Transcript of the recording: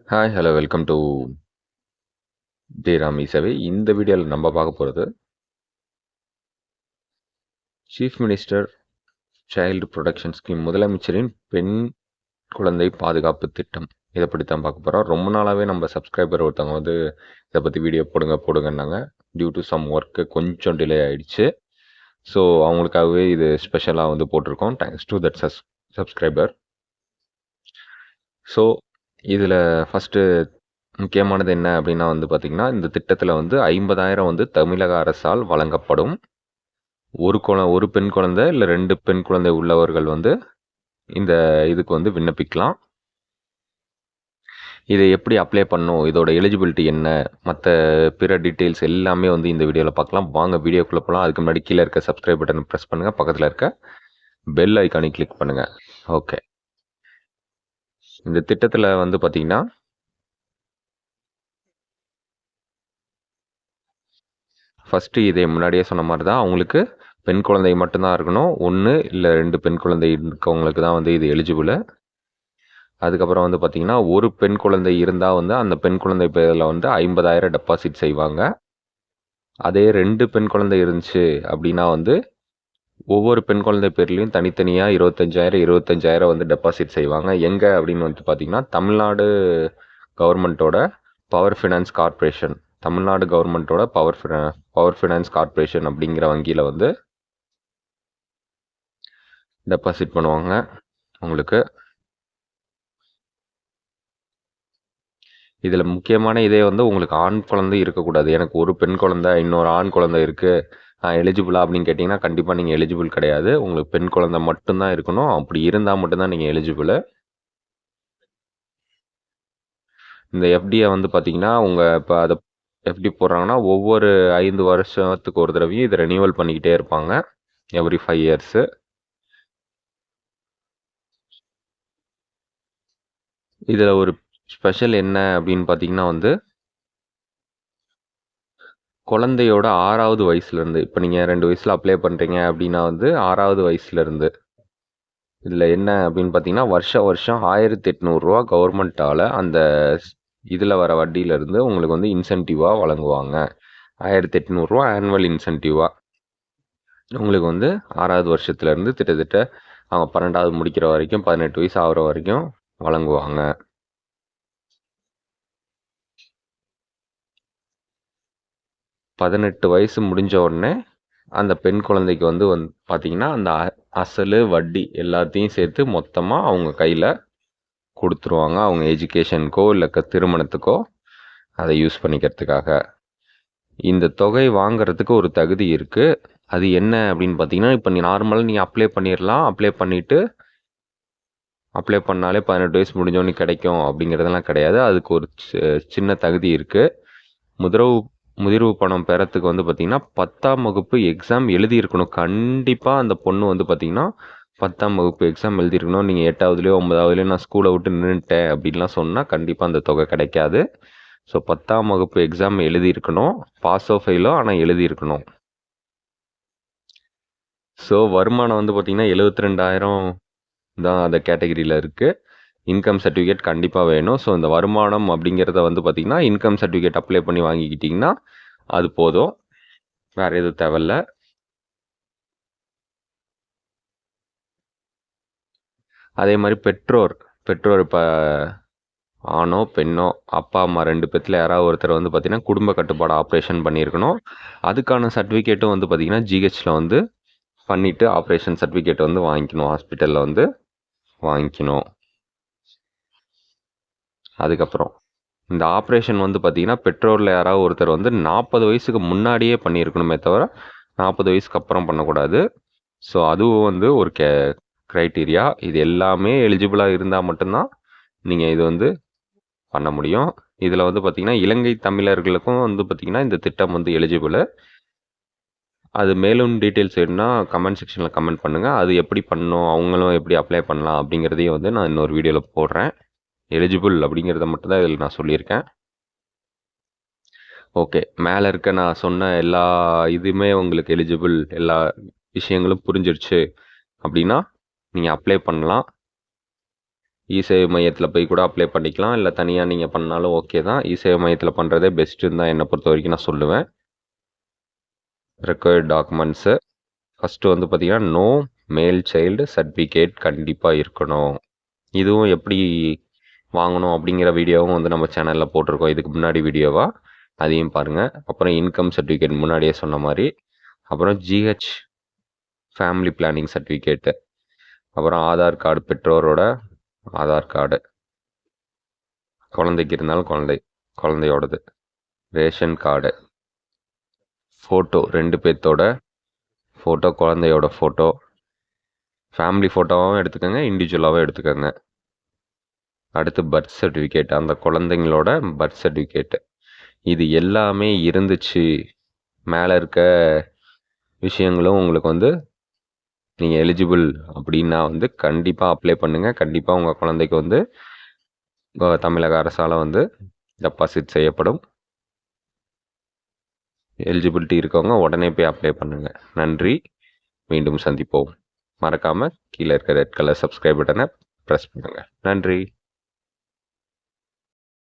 Hi hello welcome to Rami சேவை. இந்த வீடியோவில் நம்ம பார்க்க போகிறது chief minister child protection scheme, முதலமைச்சரின் பெண் குழந்தை பாதுகாப்பு திட்டம். இதை பற்றி தான் பார்க்க போகிறோம். ரொம்ப நாளாகவே நம்ம சப்ஸ்கிரைபர் ஒருத்தவங்க வந்து இதை பற்றி வீடியோ போடுங்கன்னாங்க. டியூ டு சம் ஒர்க்கு கொஞ்சம் டிலே ஆகிடுச்சு. ஸோ அவங்களுக்காகவே இது ஸ்பெஷலாக வந்து போட்டிருக்கோம். Thanks to that subscriber. So இதில் ஃபஸ்ட்டு முக்கியமானது என்ன அப்படின்னா வந்து பார்த்திங்கன்னா, இந்த திட்டத்தில் வந்து 50,000 வந்து தமிழக அரசால் வழங்கப்படும். ஒரு பெண் குழந்தை இல்லை 2 பெண் குழந்தை உள்ளவர்கள் வந்து இந்த இதுக்கு வந்து விண்ணப்பிக்கலாம். இதை எப்படி அப்ளை பண்ணணும், இதோட எலிஜிபிலிட்டி என்ன, மற்ற பிற டீட்டெயில்ஸ் எல்லாமே வந்து இந்த வீடியோவில் பார்க்கலாம். வாங்க வீடியோக்குள்ளே போகலாம். அதுக்கு முன்னாடி கீழே இருக்க சப்ஸ்கிரைப் பட்டனை ப்ரெஸ் பண்ணுங்கள், பக்கத்தில் இருக்க பெல் ஐக்கானை கிளிக் பண்ணுங்கள். ஓகே, இந்த திட்டத்தில் வந்து பார்த்திங்கன்னா ஃபஸ்ட்டு இதே முன்னாடியே சொன்ன மாதிரி தான், அவங்களுக்கு பெண் குழந்தை மட்டும்தான் இருக்கணும். 1 இல்லை 2 பெண் குழந்தை இருக்கவங்களுக்கு தான் வந்து இது எலிஜிபிள். அதுக்கப்புறம் வந்து பார்த்திங்கன்னா, ஒரு பெண் குழந்தை இருந்தால் வந்து அந்த பெண் குழந்தை பேரில் வந்து 50,000 டெபாசிட் செய்வாங்க. அதே 2 பெண் குழந்தை இருந்துச்சு அப்படின்னா வந்து ஒவ்வொரு பெண் குழந்தை பேர்லேயும் தனித்தனியாக 25,000 வந்து டெபாசிட் செய்வாங்க. எங்கே அப்படின்னு வந்து பார்த்திங்கன்னா, தமிழ்நாடு கவர்மெண்ட்டோட பவர் ஃபினான்ஸ் கார்ப்பரேஷன், தமிழ்நாடு கவர்மெண்ட்டோட பவர் ஃபினான்ஸ் கார்ப்பரேஷன் அப்படிங்கிற வங்கியில் வந்து டெபாசிட் பண்ணுவாங்க. உங்களுக்கு இதில் முக்கியமான இதே வந்து உங்களுக்கு ஆண் குழந்தை இருக்கக்கூடாது. எனக்கு ஒரு பெண் குழந்தை இன்னொரு ஆண் குழந்தை இருக்குது, எலிஜிபிளா அப்படின்னு கேட்டிங்கன்னா கண்டிப்பாக நீங்கள் எலிஜிபிள் கிடையாது. உங்களுக்கு பெண் குழந்தை மட்டும்தான் இருக்கணும். அப்படி இருந்தால் மட்டும்தான் நீங்கள் எலிஜிபிள். இந்த எஃப்டியை வந்து பார்த்தீங்கன்னா, உங்கள் இப்போ அதை எஃப்டி போடுறாங்கன்னா ஒவ்வொரு 5 வருஷத்துக்கு ஒரு தடவையும் இதை ரெனியூவல் பண்ணிக்கிட்டே இருப்பாங்க, எவ்ரி 5 இயர்ஸு. இதில் ஒரு ஸ்பெஷல் என்ன அப்படின்னு பார்த்தீங்கன்னா வந்து, குழந்தையோட 6வது வயசுலேருந்து, இப்போ நீங்கள் 2 வயசில் அப்ளை பண்ணுறீங்க அப்படின்னா வந்து 6வது வயசுலேருந்து இதில் என்ன அப்படின்னு பார்த்தீங்கன்னா, வருஷம் 1,800 ரூபா கவர்மெண்ட்டால் அந்த இதில் வர வட்டியிலேருந்து உங்களுக்கு வந்து இன்சென்டிவாக வழங்குவாங்க. 1,800 ரூபா ஆனுவல் இன்சென்டிவாக உங்களுக்கு வந்து 6வது வருஷத்துலேருந்து கிட்டத்தட்ட அவங்க 12வது முடிக்கிற வரைக்கும் 18 வயசு ஆகிற வரைக்கும் வழங்குவாங்க. பதினெட்டு வயசு முடிஞ்ச உடனே அந்த பெண் குழந்தைக்கு வந்து பார்த்தீங்கன்னா, அந்த அசல் வட்டி எல்லாத்தையும் சேர்த்து மொத்தமாக அவங்க கையில் கொடுத்துருவாங்க. அவங்க எஜுகேஷனுக்கோ இல்லை திருமணத்துக்கோ அதை யூஸ் பண்ணிக்கிறதுக்காக. இந்த தொகை வாங்குறதுக்கு ஒரு தகுதி இருக்குது. அது என்ன அப்படின்னு பார்த்தீங்கன்னா, இப்போ நார்மலாக நீங்கள் அப்ளை பண்ணிடலாம். அப்ளை பண்ணாலே 18 வயசு முடிஞ்சோடனே கிடைக்கும் அப்படிங்கிறதெல்லாம் கிடையாது. அதுக்கு ஒரு சின்ன தகுதி இருக்குது. முதிர்வு பணம் பெறத்துக்கு வந்து பார்த்திங்கன்னா 10ஆம் வகுப்பு எக்ஸாம் எழுதியிருக்கணும். கண்டிப்பாக அந்த பொண்ணு வந்து பார்த்திங்கன்னா 10ஆம் வகுப்பு எக்ஸாம் எழுதியிருக்கணும். நீங்கள் 8ஆவதுலேயோ 9ஆவதுலேயோ நான் ஸ்கூலை விட்டு நின்றுட்டேன் அப்படின்லாம் சொன்னால் கண்டிப்பாக அந்த தொகை கிடைக்காது. ஸோ 10ஆம் வகுப்பு எக்ஸாம் எழுதியிருக்கணும், பாஸோ ஃபெயிலோ, ஆனால் எழுதியிருக்கணும். ஸோ வருமானம் வந்து பார்த்திங்கன்னா 72,000 தான் அந்த கேட்டகரியில் இருக்குது. இன்கம் சர்டிஃபிகேட் கண்டிப்பாக வேணும். ஸோ இந்த வருமானம் அப்படிங்கிறத வந்து பார்த்திங்கன்னா இன்கம் சர்டிஃபிகேட் அப்ளை பண்ணி வாங்கிக்கிட்டிங்கன்னா அது போதும், வேறு எதுவும் தேவையில்ல. அதே மாதிரி பெற்றோர் இப்போ ஆணோ பெண்ணோ அப்பா அம்மா 2 பேத்தில் யாராவது ஒருத்தர் வந்து பார்த்திங்கன்னா குடும்ப கட்டுப்பாடு ஆப்ரேஷன் பண்ணியிருக்கணும். அதுக்கான சர்டிஃபிகேட்டும் வந்து பார்த்திங்கன்னா ஜிஹெச்சில் வந்து பண்ணிவிட்டு ஆப்ரேஷன் சர்டிஃபிகேட் வந்து வாங்கிக்கணும், ஹாஸ்பிட்டலில் வந்து வாங்கிக்கணும். அதுக்கப்புறம் இந்த ஆப்ரேஷன் வந்து பார்த்திங்கன்னா பெற்றோரில் யாராவது ஒருத்தர் வந்து 40 வயசுக்கு முன்னாடியே பண்ணியிருக்கணுமே தவிர 40 வயசுக்கு அப்புறம் பண்ணக்கூடாது. ஸோ அதுவும் வந்து ஒரு க்ரைட்டீரியா. இது எல்லாமே எலிஜிபிளாக இருந்தால் மட்டும்தான் நீங்கள் இது வந்து பண்ண முடியும். இதில் வந்து பார்த்திங்கன்னா இலங்கை தமிழர்களுக்கும் வந்து பார்த்திங்கன்னா இந்த திட்டம் வந்து எலிஜிபிள். அது மேலும் டீட்டெயில்ஸ் வேணும்னா கமெண்ட் செக்ஷனில் கமெண்ட் பண்ணுங்கள். அது எப்படி பண்ணணும், அவங்களும் எப்படி அப்ளை பண்ணலாம் அப்படிங்கிறதையும் வந்து நான் இன்னொரு வீடியோவில் போடுறேன். எலிஜிபிள் அப்படிங்கிறத மட்டும்தான் இதில் நான் சொல்லியிருக்கேன். ஓகே, மேலே இருக்க நான் சொன்ன எல்லா இதுவுமே உங்களுக்கு எலிஜிபிள், எல்லா விஷயங்களும் புரிஞ்சிருச்சு அப்படின்னா நீங்கள் அப்ளை பண்ணலாம். இ-சேவை மையத்தில் போய் கூட அப்ளை பண்ணிக்கலாம். இல்லை தனியாக நீங்கள் பண்ணாலும் ஓகே தான். இ-சேவை மையத்தில் பண்ணுறதே பெஸ்ட்டுன்னு தான் என்னை பொறுத்த வரைக்கும் நான் சொல்லுவேன். ரெக்வயர்ட் டாக்குமெண்ட்ஸு ஃபஸ்ட்டு வந்து பார்த்தீங்கன்னா, நோ மேல் சைல்டு சர்டிஃபிகேட் கண்டிப்பாக இருக்கணும். இதுவும் எப்படி வாங்கணும் அப்படிங்கிற வீடியோவும் வந்து நம்ம சேனலில் போட்டிருக்கோம் இதுக்கு முன்னாடி வீடியோவாக, அதையும் பாருங்கள். அப்புறம் இன்கம் சர்டிஃபிகேட் முன்னாடியே சொன்ன மாதிரி. அப்புறம் ஜிஹெச் ஃபேமிலி பிளானிங் சர்டிஃபிகேட்டு. அப்புறம் ஆதார் கார்டு, பெற்றோரோட ஆதார் கார்டு, குழந்தைக்கு இருந்தாலும் குழந்தையோடது, ரேஷன் கார்டு, ஃபோட்டோ 2 பேர்த்தோட ஃபோட்டோ, குழந்தையோட ஃபோட்டோ, ஃபேமிலி ஃபோட்டோவாகவும் எடுத்துக்கோங்க, இண்டிவிஜுவலாகவும் எடுத்துக்கோங்க. அடுத்து பர்த் சர்டிஃபிகேட், அந்த குழந்தைங்களோட பர்த் சர்டிஃபிகேட்டு. இது எல்லாமே இருந்துச்சு, மேலே இருக்க விஷயங்களும் உங்களுக்கு வந்து நீங்கள் எலிஜிபிள் அப்படின்னா வந்து கண்டிப்பாக அப்ளை பண்ணுங்கள். கண்டிப்பாக உங்கள் குழந்தைக்கு வந்து தமிழக அரசால் வந்து டெபாசிட் செய்யப்படும். எலிஜிபிலிட்டி இருக்கவங்க உடனே போய் அப்ளை பண்ணுங்கள். நன்றி, மீண்டும் சந்திப்போம். மறக்காமல் கீழே இருக்க ரெட் கலர் சப்ஸ்கிரைப் பட்டனை ப்ரெஸ் பண்ணுங்கள். நன்றி.